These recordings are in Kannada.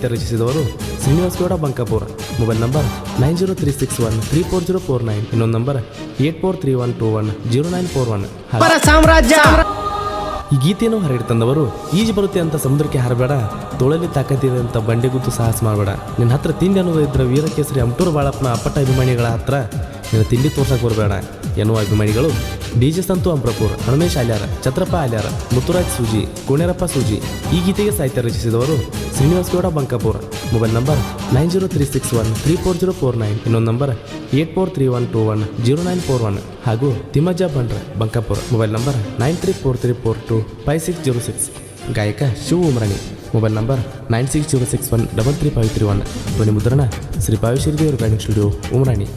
ರಚಿಸಿದವರು ಶ್ರೀನಿವಾಸ್ ಗೌಡ ಬಂಕಾಪುರ. Mobile number 9036134049. ಇನ್ನೊಂದು ನಂಬರ್ 8431210941. ಸಾಮ್ರಾಜ್ಯ. ಈ ಗೀತೆಯನ್ನು ಹೊರಗಡೆ ತಂದವರು ಈಜು ಬರುತ್ತೆ ಅಂತ ಸಮುದ್ರಕ್ಕೆ ಹಾರಬೇಡ, ತೋಳಲ್ಲಿ ತಾಕತ್ತಿದೆ ಅಂತ ಬಂಡೆಗುತ್ತು ಸಾಹಸ ಮಾಡಬೇಡ, ನಿನ್ನ ಹತ್ರ ತಿಂಡಿ ಅನ್ನೋದು ಇದ್ರೆ ವೀರಕೇಸರಿ ಅಮಟೂರು ಬಾಳಪ್ಪನ ಅಪ್ಪಟ ಅಭಿಮಾನಿಗಳ ಹತ್ರ ನಿನ್ನ ತಿಂಡಿ ತೋರ್ಸಕ್ಕೆ ಬರಬೇಡ ಎನ್ನುವ ಅಭಿಮಾನಿಗಳು ಡಿಜೆ ಸಂತು ಅಂಪ್ರಪುರ್, ಹನುಮೇಶ್ ಆಲ್ಯಾರ, ಛತ್ರಪ್ಪ ಆಲ್ಯಾರ, ಮುತ್ತುರಾಜ್ ಸೂಜಿ, ಕೋಣೇರಪ್ಪ ಸೂಜಿ. ಈ ಗೀತೆಗೆ ಸಾಹಿತ್ಯ ರಚಿಸಿದವರು ಶ್ರೀನಿವಾಸ್ ಗೌಡ ಬಂಕಾಪುರ. Mobile number 9036134049. ಇನ್ನೊಂದು ನಂಬರ್ 8431210941 ಹಾಗೂ ತಿಮ್ಮಜ್ಜ ಬಂಡ್ರ ಬಂಕಾಪುರ. Mobile number 9343425606. ಗಾಯಕ ಶಿವ ಉಮರಣಿ. Mobile number 9606133531. ಧ್ವನಿ ಮುದ್ರಣ ಶ್ರೀ ಪಾವೇಶ್ವರಿ ದೇವರು ಗಾರ್ಡಿಂಗ್ ಸ್ಟುಡಿಯೋ ಉಮರಾಣಿ.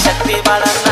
ಶಕ್ತಿ ಬಾಳನ್ನ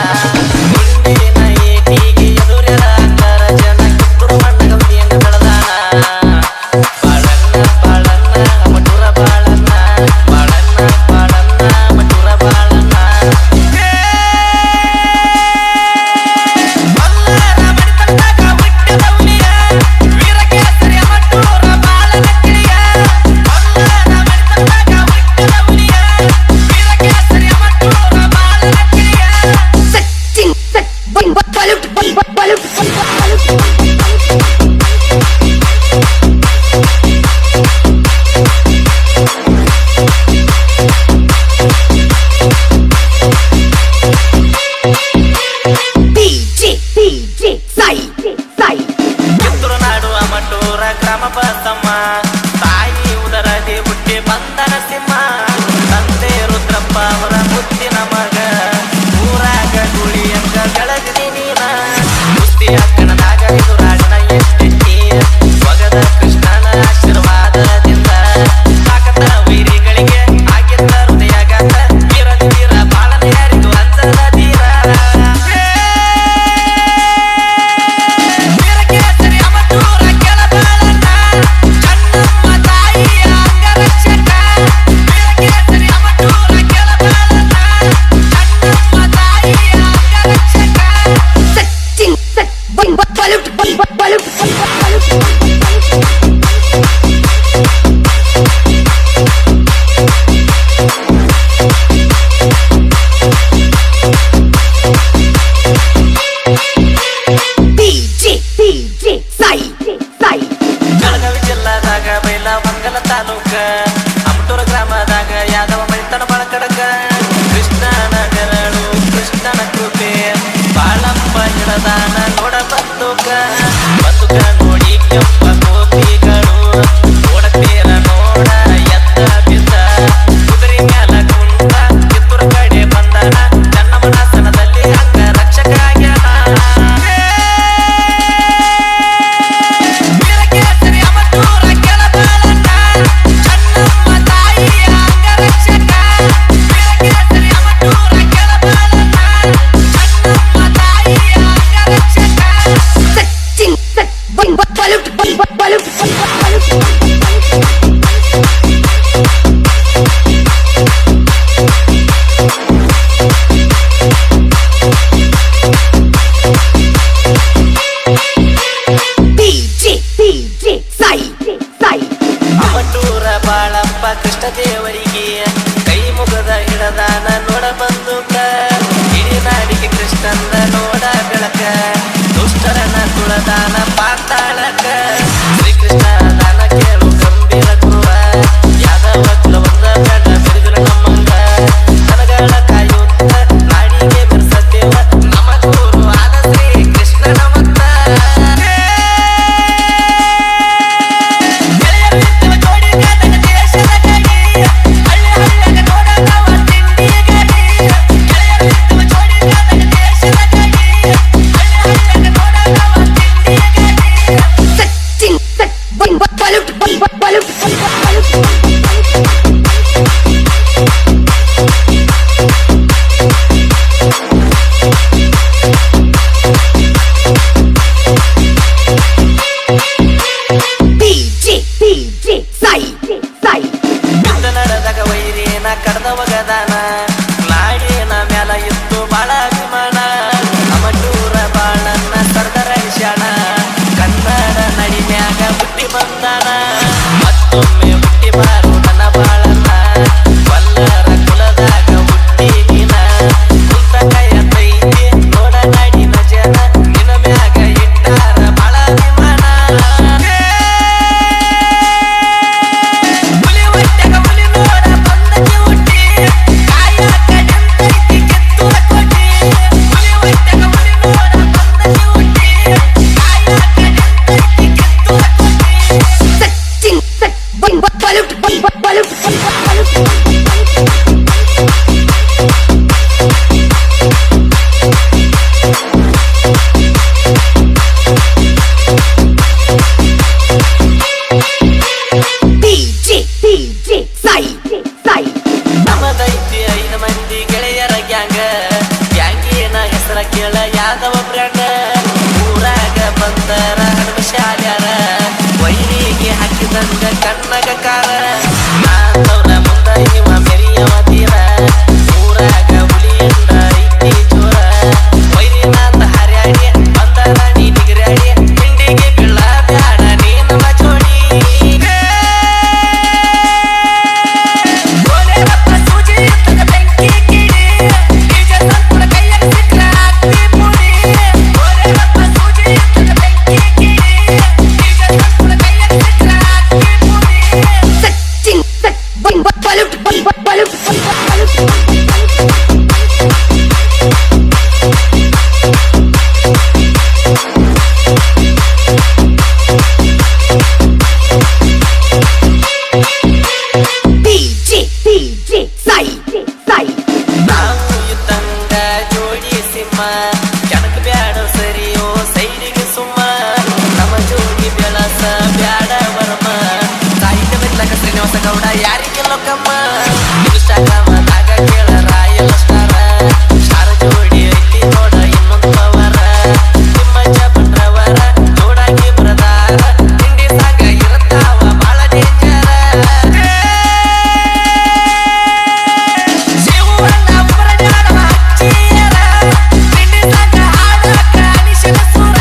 ಒಗದಾನ ನಾಡಿನ ಮ್ಯಾಲ ಇತ್ತು ಬಾಳ ಅಭಿಮಾನ ಅಮಟೂರ ಬಾಳನ್ನ ಸರ್ದಾರ ಶಾಣ ಕನ್ನಡ ನಡಿನ್ಯಾಗ ಹುಟ್ಟಿ ಬಂದಾನ ಮತ್ತೊಮ್ಮೆ ಹುಟ್ಟಿ ಬಾರು ನನ್ನ ಬಾಳನ್ನ ಕೊಲ್ಲರ ಕುಲದಾಗ ಹುಟ್ಟಿ ನೀನ ಕುಂತ ಕೈಯ ತೈತಿ ನೋಡ ನಾಡಿನ ಜನ ನಿನ್ನ ಮ್ಯಾಗ ಇಟ್ಟಾರ ಬಾಳ ಅಭಿಮಾನ ಹುಲಿ ಹೊಟ್ಟೆಗ ಹುಲಿ ನೋಡ ಬಂದಕ್ಕೆ ಹುಟ್ಟಿ ಕಾಯಕ ನಿಂತೈತಿ ಕೆತ್ತುವ ಕೊಟ್ಟಿ ಹುಲಿ ಹೊಟ್ಟೆಗ ಹುಲಿ ನೋಡ ಬಂದಕ್ಕೆ ಹುಟ್ಟಿ ಕಾಯಕ ನಿಂತೈತಿ ಕೆತ್ತುವ ಕೊಟ್ಟಿ ಸಚಿನ್ ಬಲೂಟ್ ಬಲೂಟ್ DJ ಸಾಯಿ ನಮದೈತಿ 5 ಮಂದಿ ಗೆಳೆಯರ ಗ್ಯಾಂಗಿನ ಹೆಸರ ಕೇಳ ಯಾದವ ಬ್ರ್ಯಾಂಡ್ ಊರಾಗ ಬಂದರ ಹನುಮ ಶಾಲ್ಯಾರ ವೈರಿಗೆ ಹಾಕಿದಂಗ ಕಣ್ಣಗ ಕಾರ ನಾದವ್ರ ಮುಂದ ಇವ ಮೆರಿಯವ ತೀರ ಊರಾಗ ಹುಲಿಯಿಂದ ಐತಿ ಜೋರ ವೈರಿನಾಥ ಹರ್ಯಾಡಿ ಬಂದ ರಾಣಿ ನಿಗರ್ಯಾಡಿ ಹಿಂಡಿಗೆ ಬೀಳ ಬ್ಯಾಡ ನೀ ನಮ್ಮ ಜೋಡಿ ಗೋಲೆರಪ್ಪ ಸೂಜಿ ಇತ್ತದ ಬೆಂಕಿ ಕಿಡಿ ನಿಜ ಸಂತುಲ ಕೈಯಾಗ ಸಿಕ್ರ ಆಗ್ತಿ ಪುಡಿ ಗೋಲೆರಪ್ಪ ಸೂಜಿ ಇತ್ತದ ಬೆಂಕಿ ಕಿಡಿ ನಿಜ ಸಂತುಲ ಕೈಯಾಗ ಸಿಕ್ರ ಆಗ್ತಿ ಪುಡಿ ಸಚಿನ್ ಬಲೂಟ್ DJ ಸಾಯಿ ನಾವು ಇದ್ದಂಗ ಜೋಡಿ ಸಿಂಹ ಕೆಣಕ್ ಬ್ಯಾಡ ಸರಿಯೋ ಸೈಡಿಗೆ ಸುಮ್ಮ ನಮ್ಮ ಜೋಡಿ ಬೆಳಸ ಬ್ಯಾಡ ವರ್ಮ ಸಾಹಿತ್ಯ ಮೆತ್ತಕ ಶ್ರೀನಿವಾಸ ಗೌಡ ಯಾರಿಗೆ ಲೋಕಮ್ಮ ಇನ್ಸ್ಟಾಗ್ರಾಮದಾಗ ಕೇಳ ರಾಯಲ್ ಸ್ಟಾರ್ ಜೋಡಿ ಐತಿ ನೋಡ ಇನ್ನೊಂದು ಪವರ ನಿಮ್ಮಜ್ಜ ಬಂದ್ರವರ ಜೋಡಾಗಿ ಬರದಾರ ಹಿಂಡಿ ಸಾಗ ಇರುತ್ತಾವ ಬಾಳ ಡೇಂಜರ ಶಿವಣ್ಣ ಉಪರಜಾಡವ ಹಚ್ಚಿಯರ ಹಿಂಡಿ ಸಾಗ ಹಾಡಕ ಅನಿಶನ ಸುರ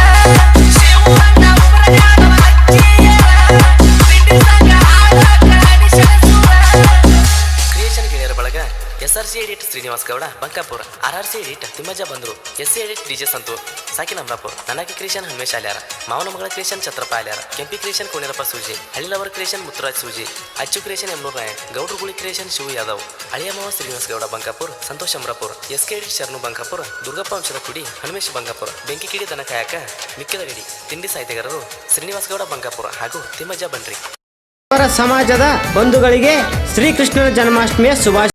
ಶಿವಣ್ಣ ಉಪರಜಾಡವ ಹಚ್ಚಿಯರ ಹಿಂಡಿ ಸಾಗ ಹಾಡಕ ಅನಿಶನ ಸುರ ಕ್ರಿಯೇಷನ್ ಗೆಳೆಯರ ಬಳಗ SRC edit Srinivas Gowda Bankapur RRC edit Thimmajja Bandru SC edit DJ Santu ಸಾಕಿನ ಅಮ್ರಾಪುರ್ ನನಗೆ ಕ್ರಿಯೇಷನ್ ಹನುಮೇಶ್ ಆಲ್ಯಾರ ಮಾವನ ಮಗಳ ಕ್ರಿಯೇಷನ್ ಛತ್ರಪ್ಪ ಆಲ್ಯಾರ ಕೆಂಪಿ ಕ್ರಿಯೇಷನ್ ಕೋಣೆರಪ್ಪ ಸೂಜಿ ಹಳ್ಳಿಲವರ ಕ್ರಿಯೇಷನ್ ಮುತ್ತುರಾಜ್ ಸೂಜಿ ಅಚ್ಚು ಕ್ರಿಯೇಷನ್ ಎಮ್ನೂರ್ ನಾಯಕ್ ಗೌಡ್ರು ಗುಳಿ ಕ್ರಿಯೇಷನ್ ಶಿವ ಯಾದವ್ ಅಳಿಯ ಮಾವ ಶ್ರೀನಿವಾಸ್ ಗೌಡ ಬಂಕಾಪುರ್ ಸಂತೋಷ್ ಅಮ್ರಾಪುರ್ SK ಎಡಿಟ್ ಶರಣು ಬಂಕಾಪುರ ದುರ್ಗಪ್ಪ ವಂಶದ ಕುಡಿ ಹನುಮೇಶ್ ಬಂಕಾಪುರ ಬೆಂಕಿ ಕಿಡಿ ದನ ಕಾಯಕ ಮಿಕ್ಕಿದ ಗಡಿ ತಿಂಡಿ ಸಾಹಿತ್ಯಗಾರರು ಶ್ರೀನಿವಾಸ್ ಗೌಡ ಬಂಕಾಪುರ ಹಾಗೂ ತಿಮ್ಮಜ್ಜ ಬಂಡ್ರಿ ಅವರ ಸಮಾಜದ ಬಂಧುಗಳಿಗೆ ಶ್ರೀಕೃಷ್ಣನ ಜನ್ಮಾಷ್ಟಮಿಯ ಶುಭಾಶಯ.